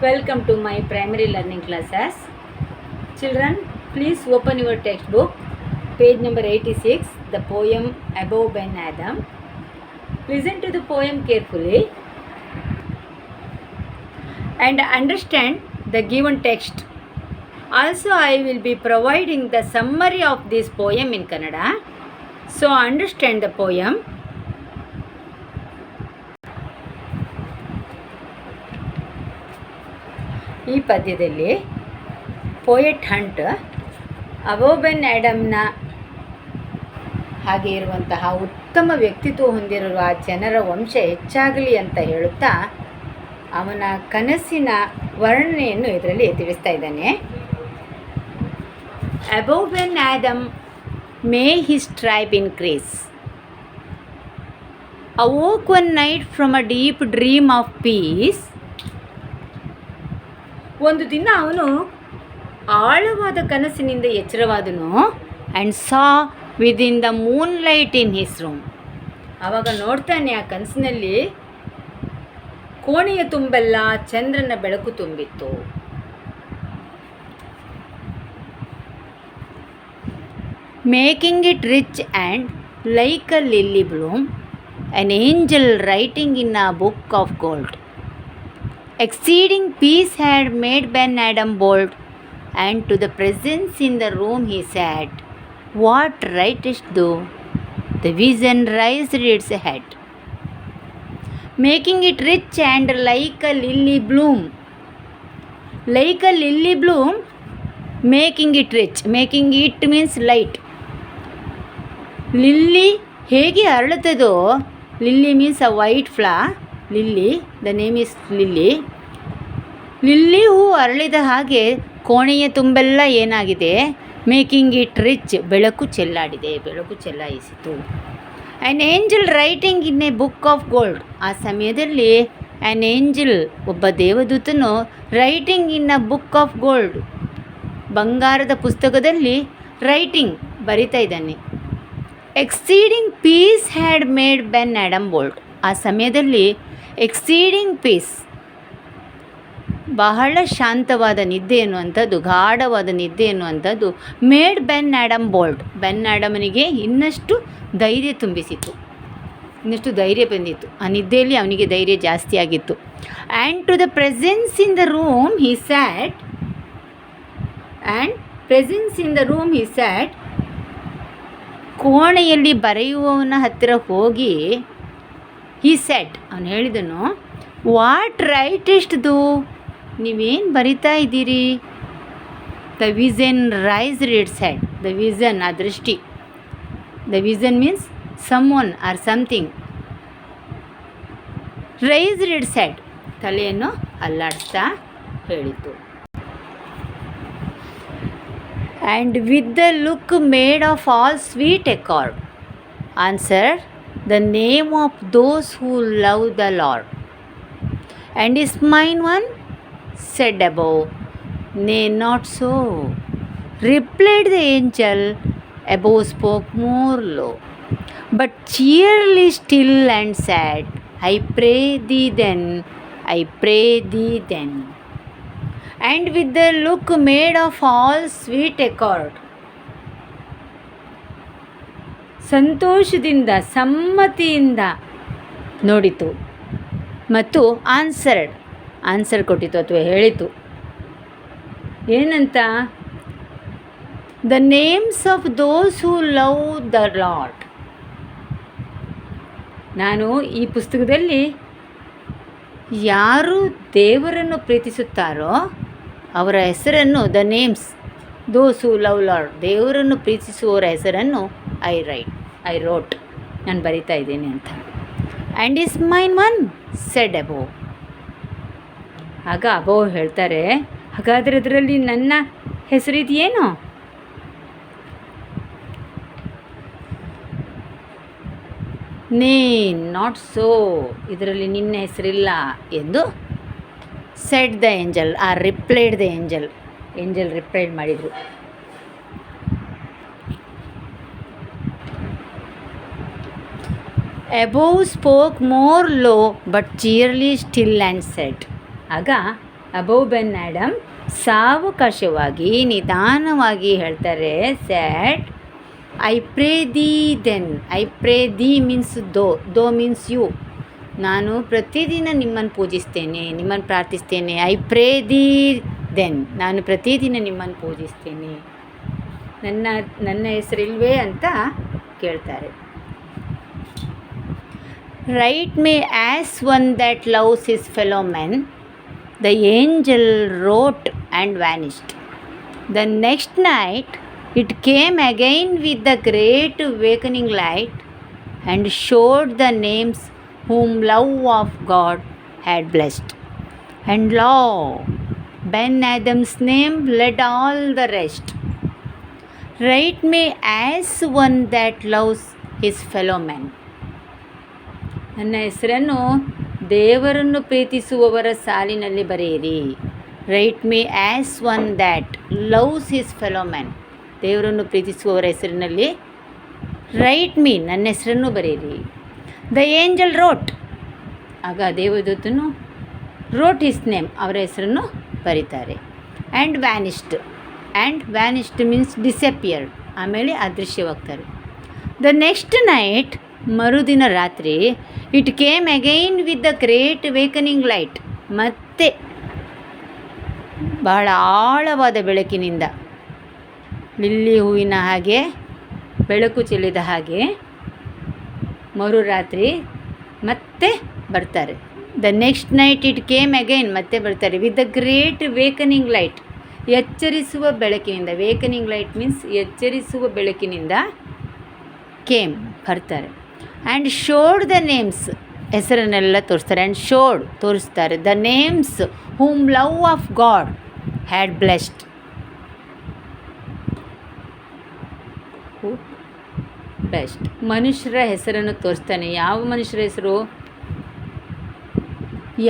Welcome to my primary learning classes. Children, please open your textbook, page number 86, the poem Above Ben Adam. Listen to the poem carefully and understand the given text. Also, I will be providing the summary of this poem in Kannada. So, understand the poem. ಈ ಪದ್ಯದಲ್ಲಿ poet Hunt above ಬೆನ್ ಆ್ಯಡಮ್ನ ಹಾಗೆ ಇರುವಂತಹ ಉತ್ತಮ ವ್ಯಕ್ತಿತ್ವ ಹೊಂದಿರುವ ಆ ಜನರ ವಂಶ ಹೆಚ್ಚಾಗಲಿ ಅಂತ ಹೇಳುತ್ತಾ ಅವನ ಕನಸಿನ ವರ್ಣನೆಯನ್ನು ಇದರಲ್ಲಿ ತಿಳಿಸ್ತಾ ಇದ್ದಾನೆ. Abou Ben Adhem may his tribe increase, awoke one night from a deep dream of peace. ಒಂದು ದಿನ ಅವನು ಆಳವಾದ ಕನಸಿನಿಂದ ಎಚ್ಚರವಾದನು. And saw within the moonlight in his room. ಆವಾಗ ನೋಡ್ತಾನೆ ಆ ಕನಸಿನಲ್ಲಿ ಕೋಣೆಯ ತುಂಬೆಲ್ಲ ಚಂದ್ರನ ಬೆಳಕು ತುಂಬಿತ್ತು. Making it rich and like a lily bloom, an angel writing in a book of gold. Exceeding peace had made Ben Adam bold, and to the presence in the room he said, "What writest thou?" The vision raised its head, making it rich and like a lily bloom. Like a lily bloom, making it rich. Making it means light. Lily ಹೇಗೆ ಅರಳುತ್ತದೋ, lily means a white flower. Lily, the name is Lily. Lily ಹೂ ಅರಳಿದ ಹಾಗೆ ಕೋಣೆಯ ತುಂಬೆಲ್ಲ ಏನಾಗಿದೆ, making it rich, ಬೆಳಕು ಚೆಲ್ಲಾಡಿದೆ, ಬೆಳಕು ಚೆಲ್ಲಾಯಿಸಿತು. An angel writing in a book of gold. ಆ ಸಮಯದಲ್ಲಿ ಆ್ಯನ್ ಏಂಜಲ್, ಒಬ್ಬ ದೇವದೂತನು, writing in a book of gold, ಬಂಗಾರದ ಪುಸ್ತಕದಲ್ಲಿ ರೈಟಿಂಗ್ ಬರಿತಾ ಇದ್ದಾನೆ. Exceeding peace had made Ben Adhem bold. ಆ ಸಮಯದಲ್ಲಿ ಎಕ್ಸೀಡಿಂಗ್ ಪೀಸ್, ಬಹಳ ಶಾಂತವಾದ ನಿದ್ದೆ ಎನ್ನುವಂಥದ್ದು, ಗಾಢವಾದ ನಿದ್ದೆ ಎನ್ನುವಂಥದ್ದು ಮೇಡ್ ಬೆನ್ ಆ್ಯಡಮ್ ಬೋಲ್ಡ್, ಬೆನ್ ಆ್ಯಡಮನಿಗೆ ಇನ್ನಷ್ಟು ಧೈರ್ಯ ತುಂಬಿಸಿತು, ಇನ್ನಷ್ಟು ಧೈರ್ಯ ಬಂದಿತ್ತು. ಆ ನಿದ್ದೆಯಲ್ಲಿ ಅವನಿಗೆ ಧೈರ್ಯ ಜಾಸ್ತಿ ಆಗಿತ್ತು. And to the presence in the room he sat, and presence in the room he sat, ಕೋಣೆಯಲ್ಲಿ ಬರೆಯುವವನ ಹತ್ತಿರ ಹೋಗಿ ಹಿ ಸೆಟ್, ಅವನು ಹೇಳಿದನು, ವಾಟ್ ರೈಟೆಸ್ಟ್ ದು, ನೀವೇನು ಬರಿತಾ ಇದ್ದೀರಿ? The vision raised its head. The vision, ಆ ದೃಷ್ಟಿ. The vision means someone or something. Raised its head, ತಲೆಯನ್ನು ಅಲ್ಲಾಡಿಸ್ತಾ ಹೇಳಿತು. And with the look made of all sweet accord answer the name of those who love the Lord. And is mine one? Said above. Nay, not so, replied the angel. Above spoke more low, but cheerily still and said, I pray thee then, I pray thee then. And with the look made of all sweet accord, ಸಂತೋಷದಿಂದ, ಸಮ್ಮತಿಯಿಂದ ನೋಡಿತು ಮತ್ತು answer ಕೊಟ್ಟಿತು ಅಥವಾ ಹೇಳಿತು. ಏನಂತ? The names of those who love the lord. ನಾನು ಈ ಪುಸ್ತಕದಲ್ಲಿ ಯಾರು ದೇವರನ್ನು ಪ್ರೀತಿಸುತ್ತಾರೋ ಅವರ ಹೆಸರನ್ನು, the names those who love lord, ದೇವರನ್ನು ಪ್ರೀತಿಸುವವರ ಹೆಸರನ್ನು ಐ ರೋಟ್, ನಾನು ಬರಿತಾ ಇದ್ದೀನಿ ಅಂತ. And is mine one shed above. ಆಗ ಅಬೋವ್ ಹೇಳ್ತಾರೆ, ಹಾಗಾದರೆ ಅದರಲ್ಲಿ ನನ್ನ ಹೆಸರಿದೆಯೇನು? ನೇ, ನಾಟ್ ಸೋ, ಇದರಲ್ಲಿ ನಿನ್ನ ಹೆಸರಿಲ್ಲ ಎಂದು said the angel, replied the angel replied ಮಾಡಿದರು. Above spoke more low but cheerily still and said. ಆಗ ಅಬೌವ್ ಬೆನ್ ಆ್ಯಡಮ್ ಸಾವಕಾಶವಾಗಿ ನಿಧಾನವಾಗಿ ಹೇಳ್ತಾರೆ, sat I pray thee then. I pray thee means though means you. ನಾನು ಪ್ರತಿದಿನ ನಿಮ್ಮನ್ನು ಪೂಜಿಸ್ತೇನೆ, ನಿಮ್ಮನ್ನು ಪ್ರಾರ್ಥಿಸ್ತೇನೆ. ಐ ಪ್ರೇ ದಿ ದೆನ್, ನಾನು ಪ್ರತಿದಿನ ನಿಮ್ಮನ್ನು ಪೂಜಿಸ್ತೇನೆ. ನನ್ನ ಹೆಸರಿಲ್ವೇ ಅಂತ ಕೇಳ್ತಾರೆ. Write me as one that loves his fellow men. The angel wrote and vanished. The next night it came again with the great awakening light and showed the names whom love of God had blessed. And lo, Ben Adam's name led all the rest. Write me as one that loves his fellow men. ನನ್ನ ಹೆಸರನ್ನು ದೇವರನ್ನು ಪ್ರೀತಿಸುವವರ ಸಾಲಿನಲ್ಲಿ ಬರೆಯಿರಿ. Right me as one that loves his fellow man. ದೇವರನ್ನು ಪ್ರೀತಿಸುವವರ ಹೆಸರಿನಲ್ಲಿ right me, ನನ್ನ ಹೆಸರನ್ನು ಬರೆಯಿರಿ. ದ ಏಂಜಲ್ ರೋಟ್, ಆಗ ದೇವದೂತನು ರೋಟ್ ಹಿಸ್ ನೇಮ್, ಅವರ ಹೆಸರನ್ನು ಬರೀತಾರೆ. ಆ್ಯಂಡ್ ವ್ಯಾನಿಶ್ಡ್ ಮೀನ್ಸ್ ಡಿಸಪಿಯರ್ಡ್, ಆಮೇಲೆ ಅದೃಶ್ಯವಾಗ್ತಾರೆ. ದ ನೆಕ್ಸ್ಟ್ ನೈಟ್, ಮರುದಿನ ರಾತ್ರಿ, it came again with the great wakening light, ಮತ್ತೆ ಬಹಳ ಆಳವಾದ ಬೆಳಕಿನಿಂದ, ಲಿಲ್ಲಿ ಹೂವಿನ ಹಾಗೆ ಬೆಳಕು ಚೆಲ್ಲಿದ ಹಾಗೆ ಮರುರಾತ್ರಿ ಮತ್ತೆ ಬರ್ತಾರೆ. The next night it came again, ಮತ್ತೆ ಬರ್ತಾರೆ. With the great wakening light, ಎಚ್ಚರಿಸುವ ಬೆಳಕಿನಿಂದ. ವೇಕನಿಂಗ್ ಲೈಟ್ ಮೀನ್ಸ್ ಎಚ್ಚರಿಸುವ ಬೆಳಕಿನಿಂದ ಕೇಮ್, ಬರ್ತಾರೆ. ಆ್ಯಂಡ್ ಶೋಡ್ ದ ನೇಮ್ಸ್, ಹೆಸರನ್ನೆಲ್ಲ ತೋರಿಸ್ತಾರೆ. ಆ್ಯಂಡ್ ಶೋಡ್, ತೋರಿಸ್ತಾರೆ. The names whom love of God had blessed. Blessed, ಮನುಷ್ಯರ ಹೆಸರನ್ನು ತೋರಿಸ್ತಾನೆ. ಯಾವ ಮನುಷ್ಯರ ಹೆಸರು?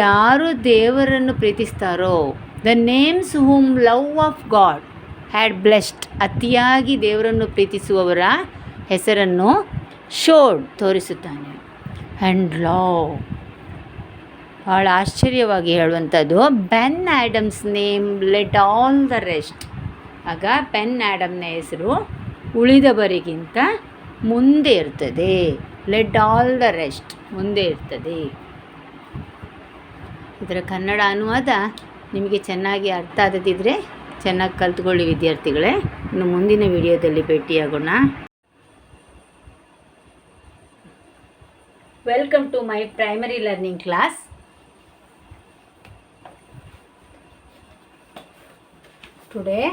ಯಾರು ದೇವರನ್ನು ಪ್ರೀತಿಸ್ತಾರೋ. The names whom love of God had blessed, ಅತಿಯಾಗಿ ದೇವರನ್ನು ಪ್ರೀತಿಸುವವರ ಹೆಸರನ್ನು ಶೋಡ್, ತೋರಿಸುತ್ತಾನೆ. ಆ್ಯಂಡ್ ಲಾ, ಭಾಳ ಆಶ್ಚರ್ಯವಾಗಿ ಹೇಳುವಂಥದ್ದು, Ben Adhem's name led all the rest. ಆಗ ಬೆನ್ ಆ್ಯಡಮ್ನ ಹೆಸರು ಉಳಿದವರಿಗಿಂತ ಮುಂದೆ ಇರ್ತದೆ. ಲೆಡ್ ಆಲ್ ದ ರೆಸ್ಟ್, ಮುಂದೆ ಇರ್ತದೆ. ಇದರ ಕನ್ನಡ ಅನುವಾದ ನಿಮಗೆ ಚೆನ್ನಾಗಿ ಅರ್ಥ ಆಗದಿದ್ದರೆ ಚೆನ್ನಾಗಿ ಕಲ್ತ್ಕೊಳ್ಳಿ ವಿದ್ಯಾರ್ಥಿಗಳೇ. ಇನ್ನು ಮುಂದಿನ ವಿಡಿಯೋದಲ್ಲಿ ಭೇಟಿಯಾಗೋಣ. Welcome to my primary learning class. Today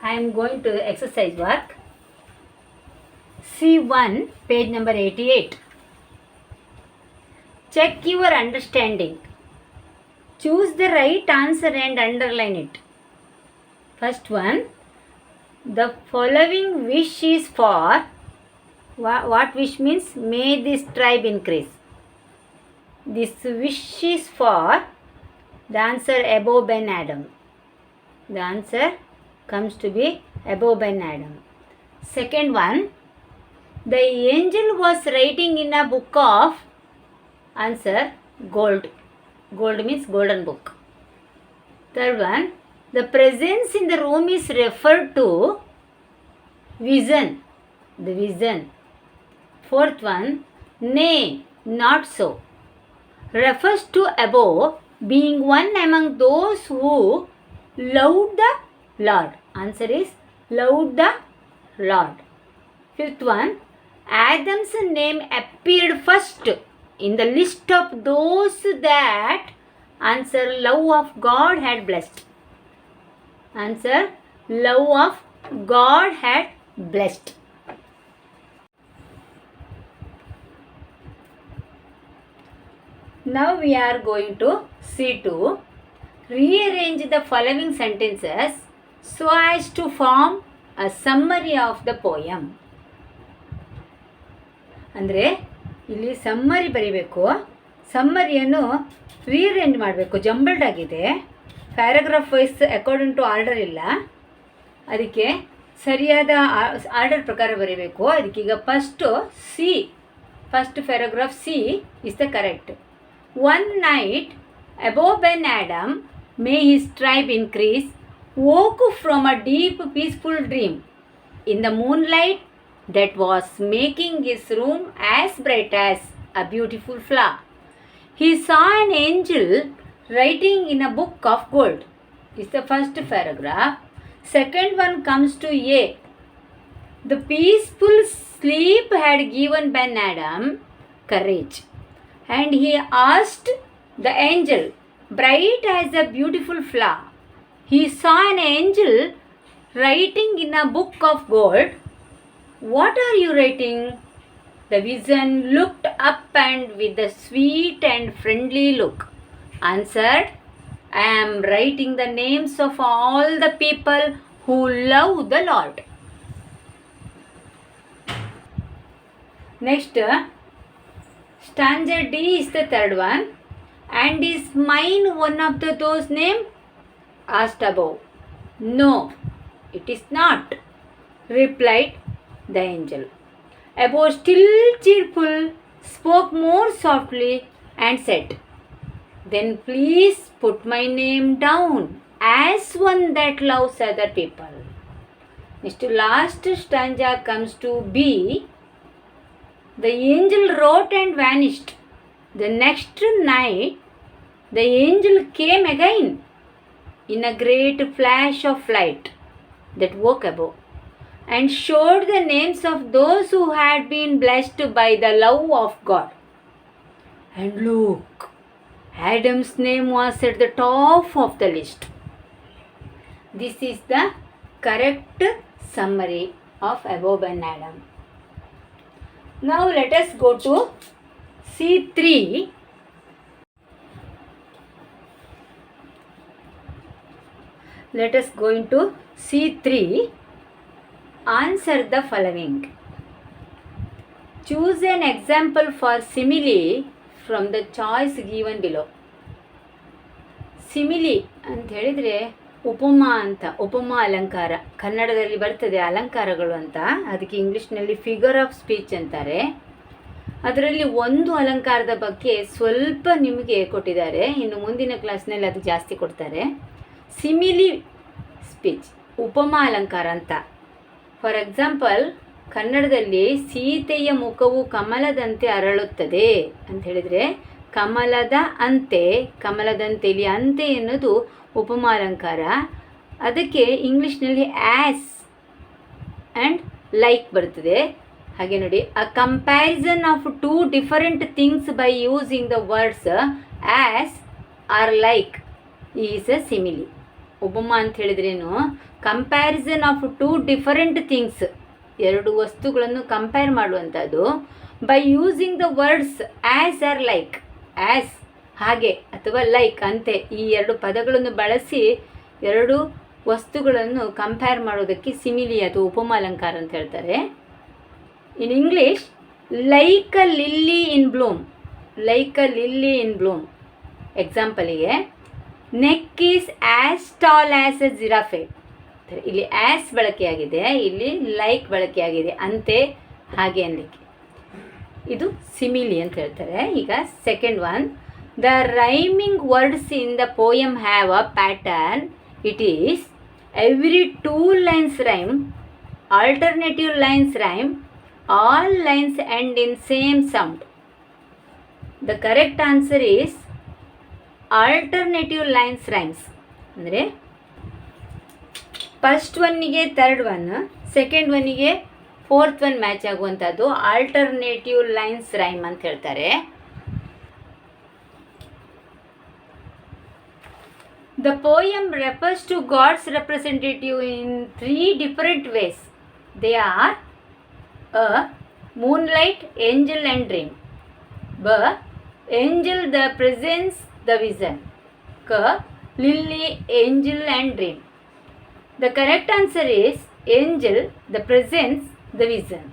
I am going to exercise work C1, page number 88. Check your understanding. Choose the right answer and underline it. First one, the following wish is for. What wish means? May this tribe increase. This wish is for the answer above Ben Adam. The answer comes to be above Ben Adam. Second one, the angel was writing in a book of, answer gold. Gold means golden book. Third one, the presence in the room is referred to vision. The vision. Fourth one, nay, not so, refers to above being one among those who loved the Lord. Answer is loved the Lord. Fifth one, Adam's name appeared first in the list of those that, answer, love of God had blessed. Answer, love of God had blessed. Now we are going to C2. Rearrange the following sentences so as to form a summary of the poem. ಅಂದರೆ ಇಲ್ಲಿ summary ಬರೀಬೇಕು. ಸಮ್ಮರಿಯನ್ನು rearrange ಮಾಡಬೇಕು. Jumbled ಆಗಿದೆ, paragraph wise according to order ಇಲ್ಲ. ಅದಕ್ಕೆ ಸರಿಯಾದ order ಪ್ರಕಾರ ಬರೀಬೇಕು. ಅದಕ್ಕೀಗ first paragraph C is the correct. One night above Ben Adam may his tribe increase, woke from a deep, peaceful dream. In the moonlight that was making his room as bright as a beautiful flower, he saw an angel writing in a book of gold. This is the first paragraph. Second one comes to A. The peaceful sleep had given Ben Adam courage, and he asked the angel, bright as a beautiful flower. He saw an angel writing in a book of gold. What are you writing? The vision looked up and with a sweet and friendly look answered, I am writing the names of all the people who love the Lord. Next, stanza D is the third one. And is mine one of those names? Asked above. No, it is not, replied the angel. Above, still cheerful, spoke more softly and said, then please put my name down as one that loves other people. Next to last stanza comes to B. The angel wrote and vanished. The next night, the angel came again in a great flash of light that woke above and showed the names of those who had been blessed by the love of God. And look, Adam's name was at the top of the list. This is the correct summary of above and Adam. Now let us go to C3. Let us go into C3. Answer the following. Choose an example for simile from the choice given below. Simile ಅಂತ ಹೇಳಿದರೆ ಉಪಮಾ ಅಂತ, ಉಪಮಾ ಅಲಂಕಾರ ಕನ್ನಡದಲ್ಲಿ ಬರ್ತದೆ ಅಲಂಕಾರಗಳು ಅಂತ, ಅದಕ್ಕೆ ಇಂಗ್ಲೀಷ್ನಲ್ಲಿ figure of speech ಅಂತಾರೆ. ಅದರಲ್ಲಿ ಒಂದು ಅಲಂಕಾರದ ಬಗ್ಗೆ ಸ್ವಲ್ಪ ನಿಮಗೆ ಕೊಟ್ಟಿದ್ದಾರೆ, ಇನ್ನು ಮುಂದಿನ ಕ್ಲಾಸ್ನಲ್ಲಿ ಅದು ಜಾಸ್ತಿ ಕೊಡ್ತಾರೆ. ಸಿಮಿಲಿ ಸ್ಪೀಚ್, ಉಪಮಾ ಅಲಂಕಾರ ಅಂತ. ಫಾರ್ ಎಕ್ಸಾಂಪಲ್, ಕನ್ನಡದಲ್ಲಿ ಸೀತೆಯ ಮುಖವು ಕಮಲದಂತೆ ಅರಳುತ್ತದೆ ಅಂತ ಹೇಳಿದರೆ ಕಮಲದ ಅಂತೆ, ಕಮಲದಂತೆ, ಇಲ್ಲಿ ಅಂತೆ ಎನ್ನುವುದು ಉಪಮಾ ಅಲಂಕಾರ. ಅದಕ್ಕೆ ಇಂಗ್ಲೀಷ್ನಲ್ಲಿ ಆ್ಯಸ್ ಆ್ಯಂಡ್ ಲೈಕ್ ಬರ್ತದೆ. ಹಾಗೆ ನೋಡಿ, a comparison of two different things by using the words as or like is a simile. ಉಪಮಾ ಅಂತ ಹೇಳಿದ್ರೇನು, comparison of two different things, ಎರಡು ವಸ್ತುಗಳನ್ನು ಕಂಪೇರ್ ಮಾಡುವಂಥದ್ದು. By using the words as or like, as ಹಾಗೆ ಅಥವಾ ಲೈಕ್ ಅಂತೆ, ಈ ಎರಡು ಪದಗಳನ್ನು ಬಳಸಿ ಎರಡು ವಸ್ತುಗಳನ್ನು ಕಂಪೇರ್ ಮಾಡೋದಕ್ಕೆ ಸಿಮಿಲಿ ಅಥವಾ ಉಪಮಾ ಅಲಂಕಾರ ಅಂತ ಹೇಳ್ತಾರೆ. In English, like a lily in bloom, like a lily in bloom. ಎಕ್ಸಾಂಪಲಿಗೆ, neck is as tall as a giraffe. ಇಲ್ಲಿ ಆ್ಯಸ್ ಬಳಕೆಯಾಗಿದೆ, ಇಲ್ಲಿ ಲೈಕ್ ಬಳಕೆಯಾಗಿದೆ, ಅಂತೆ ಹಾಗೆ ಅನ್ನಲಿಕ್ಕೆ. ಇದು ಸಿಮಿಲಿ ಅಂತ ಹೇಳ್ತಾರೆ. ಈಗ second one, the rhyming words in the poem have a pattern. It is every 2 lines rhyme, alternative lines rhyme, all lines end in same sound. The correct answer is alternative lines rhymes. ಅಂದರೆ first ಒನ್ನಿಗೆ third one, second ಒನ್ನಿಗೆ fourth one match ಆಗುವಂಥದ್ದು alternative lines rhyme ಅಂತ ಹೇಳ್ತಾರೆ. The poem refers to God's representative in 3 different ways. They are a. Moonlight, angel and dream. B. Angel, the presence, the vision. C. Lily, angel and dream. The correct answer is angel, the presence, the vision.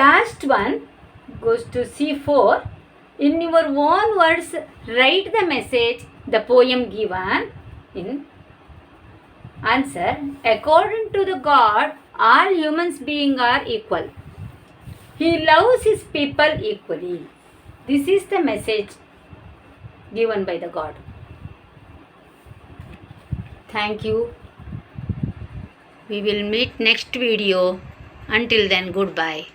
Last one goes to C4. In your own words, write the message the poem given in answer. According to the God, all humans beings are equal. He loves his people equally. This is the message given by the God. Thank you. We will meet next video. Until then, goodbye.